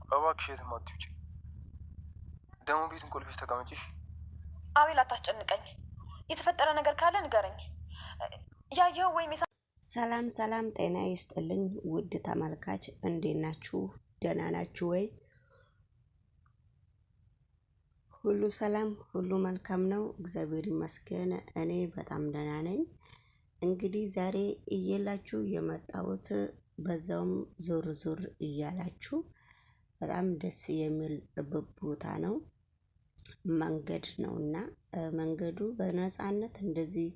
እባክሽ የትም አትውጪ። ደግሞ ቤቱን ቆልፈሽ ተቀመጪሽ። አቤል አታስጨንቀኝ። የተፈጠረ ነገር ካለ ንገረኝ። ያየኸው ወይም ሰላም ሰላም፣ ጤና ይስጥልኝ ውድ ተመልካች፣ እንዴት ናችሁ? ደህና ናችሁ ወይ? ሁሉ ሰላም፣ ሁሉ መልካም ነው፣ እግዚአብሔር ይመስገን። እኔ በጣም ደህና ነኝ። እንግዲህ ዛሬ እየላችሁ የመጣሁት በዛውም ዞር ዞር እያላችሁ በጣም ደስ የሚል ቦታ ነው፣ መንገድ ነውና መንገዱ በነፃነት እንደዚህ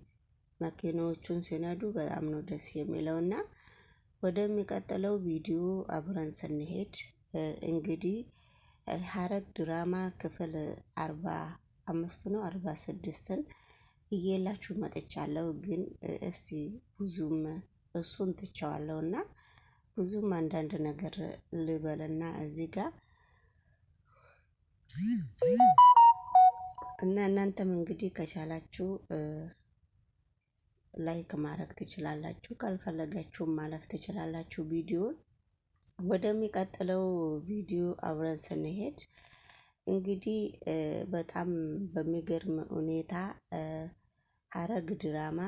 መኪናዎቹን ሲነዱ በጣም ነው ደስ የሚለውና ወደሚቀጥለው ቪዲዮ አብረን ስንሄድ እንግዲህ ሐረግ ድራማ ክፍል 45 ነው 46ን እየላችሁ መጥቻለሁ። ግን እስቲ ብዙም እሱን ትቸዋለሁና ብዙም አንዳንድ ነገር ልበልና እዚህ ጋር እና እናንተም እንግዲህ ከቻላችሁ ላይክ ማድረግ ትችላላችሁ፣ ካልፈለጋችሁም ማለፍ ትችላላችሁ ቪዲዮን። ወደሚቀጥለው ቪዲዮ አብረን ስንሄድ እንግዲህ በጣም በሚገርም ሁኔታ ሐረግ ድራማ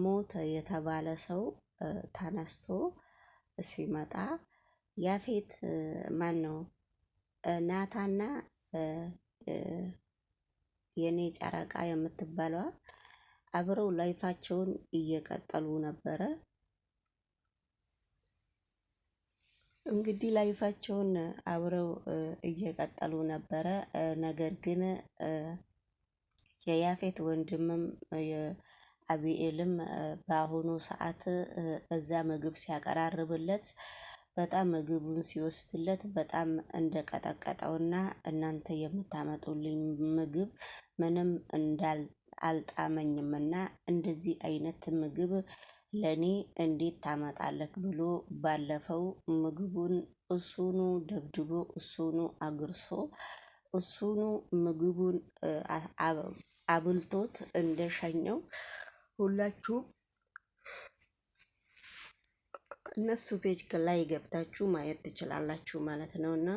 ሞተ የተባለ ሰው ተነስቶ ሲመጣ ያፌት ማን ነው ናታና የኔ ጨረቃ የምትባለዋ አብረው ላይፋቸውን እየቀጠሉ ነበረ። እንግዲህ ላይፋቸውን አብረው እየቀጠሉ ነበረ። ነገር ግን የያፌት ወንድምም የአቢኤልም በአሁኑ ሰዓት እዛ ምግብ ሲያቀራርብለት በጣም ምግቡን ሲወስድለት በጣም እንደቀጠቀጠውና እናንተ የምታመጡልኝ ምግብ ምንም አልጣመኝምና እንደዚህ አይነት ምግብ ለኔ እንዴት ታመጣለህ ብሎ ባለፈው ምግቡን እሱኑ ደብድቦ እሱኑ አግርሶ እሱኑ ምግቡን አብልቶት እንደሸኘው ሁላችሁም እነሱ ፔጅ ላይ ገብታችሁ ማየት ትችላላችሁ ማለት ነውና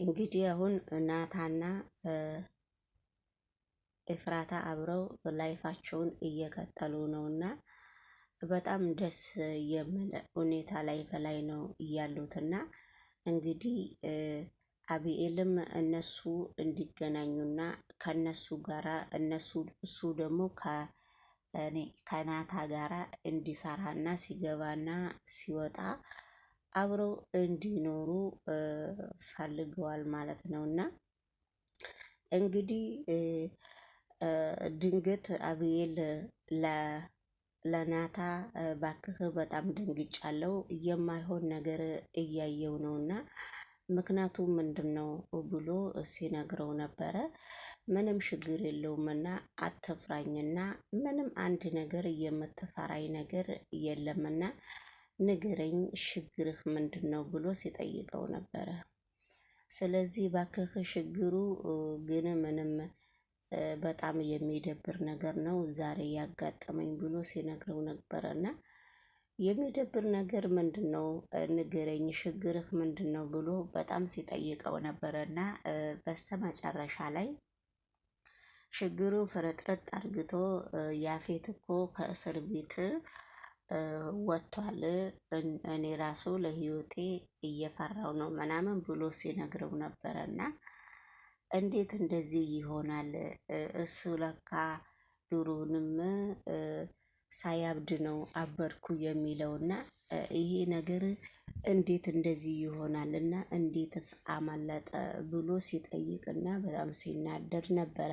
እንግዲህ አሁን ናታና ኤፍራታ አብረው ላይፋቸውን እየቀጠሉ ነውና በጣም ደስ የሚል ሁኔታ ላይ ነው ያሉትና እንግዲህ አቢኤልም እነሱ እንዲገናኙና ከነሱ ጋራ እሱ ደግሞ ከናታ ጋራ እንዲሰራና ሲገባና ሲወጣ አብረው እንዲኖሩ ፈልገዋል ማለት ነውና እንግዲህ ድንገት አቢኤል ለናታ ባክህ በጣም ደንግጫለሁ፣ የማይሆን ነገር እያየው ነውና ምክንያቱም ምንድነው ብሎ ሲነግረው ነበረ። ምንም ችግር የለውምና አትፍራኝና ምንም አንድ ነገር የምትፈራኝ ነገር የለምና ንገረኝ፣ ችግርህ ምንድነው ብሎ ሲጠይቀው ነበረ። ስለዚህ ባክህ ችግሩ ግን ምንም በጣም የሚደብር ነገር ነው ዛሬ ያጋጠመኝ ብሎ ሲነግረው ነበረና የሚደብር ነገር ምንድነው ንገረኝ፣ ችግርህ ምንድነው ብሎ በጣም ሲጠይቀው ነበረና በስተመጨረሻ ላይ ችግሩን ፍርጥርጥ አርግቶ ያፌት እኮ ከእስር ቤት ወጥቷል፣ እኔ ራሱ ለህይወቴ እየፈራው ነው ምናምን ብሎ ሲነግረው ነበረና እንዴት እንደዚህ ይሆናል? እሱ ለካ ድሮንም ሳያብድ ነው አበድኩ የሚለውና ይሄ ነገር እንዴት እንደዚህ ይሆናልና እንዴትስ አመለጠ ብሎ ሲጠይቅና በጣም ሲናደድ ነበረ።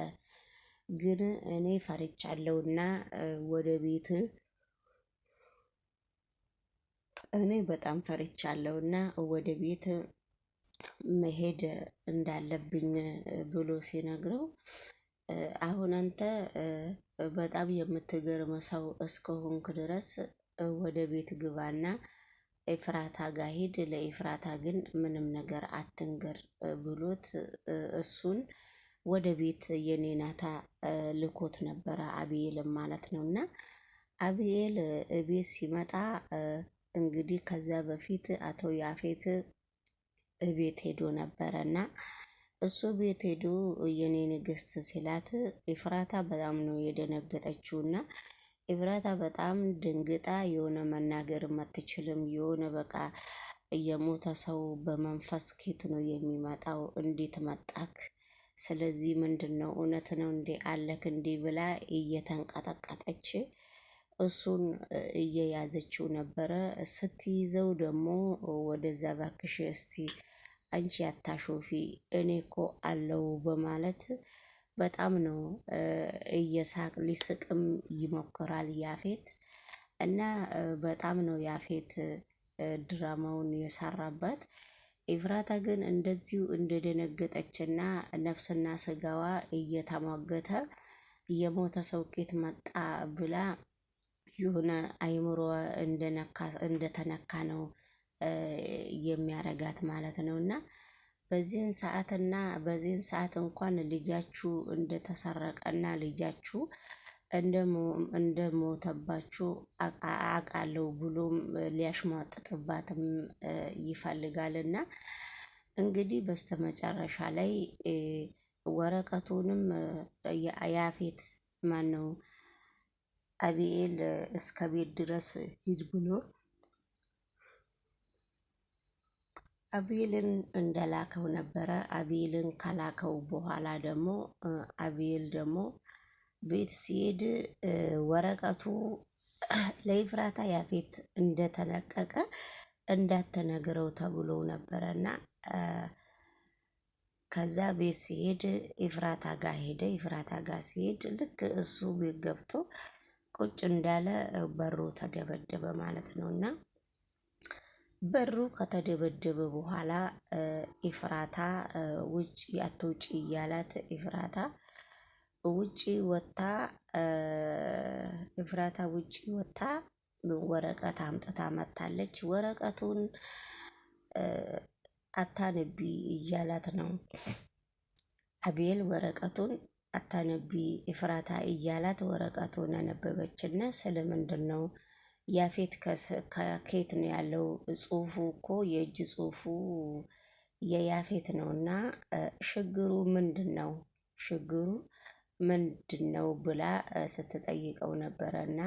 ግን እኔ ፈርቻለሁና ወደ ቤት እኔ በጣም ፈርቻለሁና ወደ ቤት መሄድ እንዳለብኝ ብሎ ሲነግረው አሁን አንተ በጣም የምትገርም ሰው እስከሆንክ ድረስ ወደ ቤት ግባና ኤፍራታ ጋር ሂድ፣ ለኤፍራታ ግን ምንም ነገር አትንገር ብሎት እሱን ወደ ቤት የኔ ናታ ልኮት ነበረ፣ አቢኤልም ማለት ነውና አቢኤል ቤት ሲመጣ እንግዲህ ከዛ በፊት አቶ ያፌት ቤት ሄዶ ነበረና እሱ ቤት ሄዶ የኔ ንግስት ሲላት ኤፍራታ በጣም ነው የደነገጠችውና ኤፍራታ በጣም ድንግጣ የሆነ መናገር አትችልም። የሆነ በቃ የሞተ ሰው በመንፈስ ኬት ነው የሚመጣው? እንዴት መጣክ? ስለዚህ ምንድነው እውነት ነው እንዴ አለክ እንዴ ብላ እየተንቀጠቀጠች እሱን እየያዘችው ነበረ። ስትይዘው ደግሞ ወደዛ ባክሽ እስቲ አንቺ አታሾፊ እኔ እኮ አለው በማለት በጣም ነው እየሳቅ ሊስቅም ይሞክራል ያፌት እና በጣም ነው ያፌት ድራማውን የሰራበት። ኤፍራታ ግን እንደዚሁ እንደደነገጠችና ነፍስና ስጋዋ እየተሟገተ የሞተ ሰው ቄት መጣ ብላ የሆነ አይምሮዋ እንደተነካ ነው የሚያረጋት ማለት ነው። እና በዚህን ሰዓት እንኳን ልጃችሁ እንደተሰረቀና ልጃችሁ እንደሞተባችሁ አውቃለሁ ብሎም ሊያሽሟጥጥባትም ይፈልጋልና እንግዲህ በስተመጨረሻ ላይ ወረቀቱንም ያፌት ማነው አቢኤል እስከ ቤት ድረስ ሂድ ብሎ አቢኤልን እንደላከው ነበረ። አቢኤልን ከላከው በኋላ ደግሞ አቢኤል ደግሞ ቤት ሲሄድ ወረቀቱ ለኤፍራታ ያፌት እንደተለቀቀ እንዳትነግረው ተብሎ ነበረና ከዛ ቤት ሲሄድ ኤፍራታ ጋር ሄደ። ኤፍራታ ጋር ሲሄድ ልክ እሱ ቤት ገብቶ ቁጭ እንዳለ በሩ ተደበደበ ማለት ነውና በሩ ከተደበደበ በኋላ ኤፍራታ ውጭ አትውጪ እያላት ኤፍራታ ውጪ ወጥታ ወረቀት አምጥታ መታለች። ወረቀቱን አታነቢ እያላት ነው አቤል። ወረቀቱን አታነቢ ኤፍራታ እያላት ወረቀቱን አነበበችና ስለምንድን ነው ያፌት ከኬት ነው ያለው? ጽሁፉ እኮ የእጅ ጽሁፉ የያፌት ነውና ችግሩ ምንድነው? ችግሩ ምንድነው ብላ ስትጠይቀው ነበረና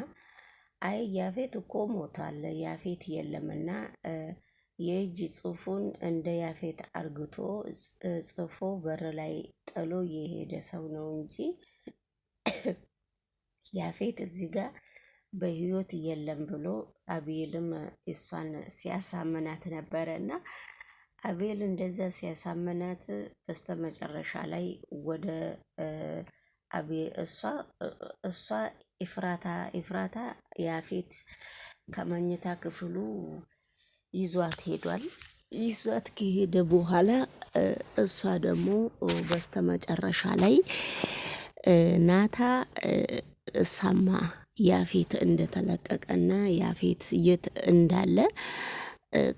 አይ ያፌት እኮ ሞቷል፣ ያፌት የለምና የእጅ ጽሁፉን እንደ ያፌት አርግቶ ጽፎ በር ላይ ጥሎ የሄደ ሰው ነው እንጂ ያፌት እዚህ ጋር በህይወት የለም ብሎ አቤልም እሷን ሲያሳምናት ነበረና አቤል እንደዛ ሲያሳምናት በስተመጨረሻ ላይ ወደ እሷ ኤፍራታ ያፌት ከመኝታ ክፍሉ ይዟት ሄዷል። ይዟት ከሄደ በኋላ እሷ ደግሞ በስተመጨረሻ ላይ ናታ ሰማ ያፌት እንደተለቀቀና ያፌት የት እንዳለ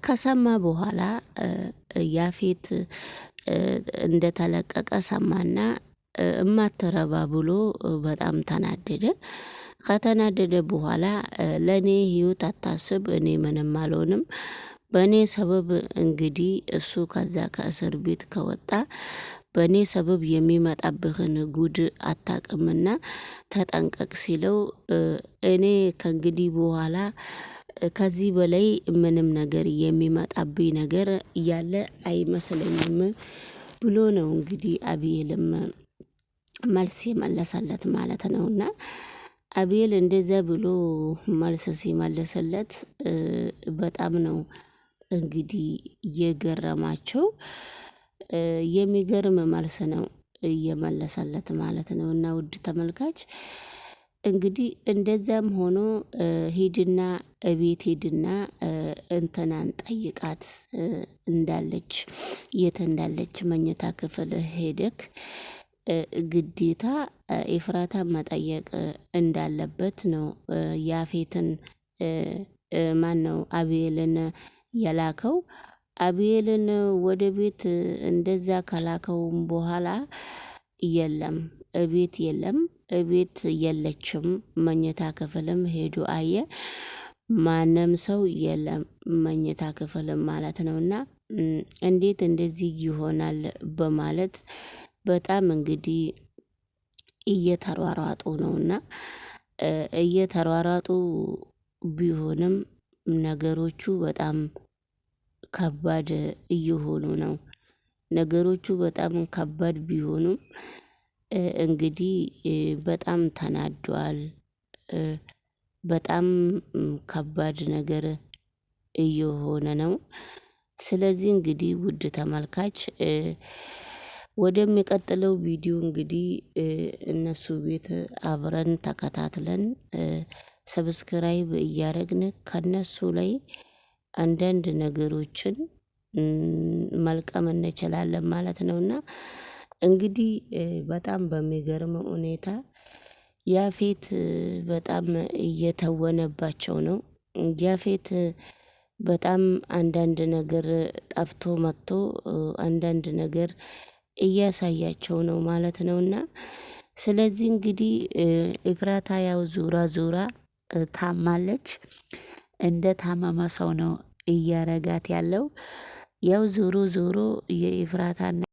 ከሰማ በኋላ ያፌት እንደተለቀቀ ሰማና እማትረባ ብሎ በጣም ተናደደ። ከተናደደ በኋላ ለኔ ህይወት አታስብ፣ እኔ ምንም አልሆንም፣ በእኔ ሰበብ እንግዲህ እሱ ከዛ ከእስር ቤት ከወጣ በእኔ ሰበብ የሚመጣብህን ጉድ አታቅምና ተጠንቀቅ ሲለው እኔ ከእንግዲህ በኋላ ከዚህ በላይ ምንም ነገር የሚመጣብኝ ነገር እያለ አይመስለኝም ብሎ ነው እንግዲህ አቤልም መልስ የመለሰለት ማለት ነውና አቤል እንደዛ ብሎ መልስ ሲመለስለት በጣም ነው እንግዲህ የገረማቸው። የሚገርም መልስ ነው እየመለሰለት ማለት ነው። እና ውድ ተመልካች እንግዲህ እንደዛም ሆኖ ሂድና እቤት ሂድና እንትናን ጠይቃት እንዳለች የት እንዳለች መኝታ ክፍል ሄደክ ግዴታ ኤፍራታ መጠየቅ እንዳለበት ነው ያፌትን ማነው አቤልን የላከው። አቤልን ወደ ቤት እንደዛ ከላከውም በኋላ የለም እቤት የለም፣ እቤት የለችም። መኝታ ክፍልም ሄዶ አየ፣ ማንም ሰው የለም መኝታ ክፍልም ማለት ነውና እንዴት እንደዚህ ይሆናል በማለት በጣም እንግዲህ እየተሯሯጡ ነውና እየተሯሯጡ ቢሆንም ነገሮቹ በጣም ከባድ እየሆኑ ነው። ነገሮቹ በጣም ከባድ ቢሆኑም እንግዲህ በጣም ተናዷል። በጣም ከባድ ነገር እየሆነ ነው። ስለዚህ እንግዲህ ውድ ተመልካች ወደሚቀጥለው ቪዲዮ እንግዲህ እነሱ ቤት አብረን ተከታትለን ሰብስክራይብ እያደረግን ከነሱ ላይ አንዳንድ ነገሮችን መልቀም እንችላለን ማለት ነውና እንግዲህ በጣም በሚገርም ሁኔታ ያፌት በጣም እየተወነባቸው ነው። ያፌት በጣም አንዳንድ ነገር ጠፍቶ መጥቶ አንዳንድ ነገር እያሳያቸው ነው ማለት ነውና ስለዚህ እንግዲህ ኤፍራታ ያው ዞራ ዞራ ታማለች። እንደ ታመመ ሰው ነው እያረጋት ያለው። ያው ዞሮ ዞሮ የኤፍራታና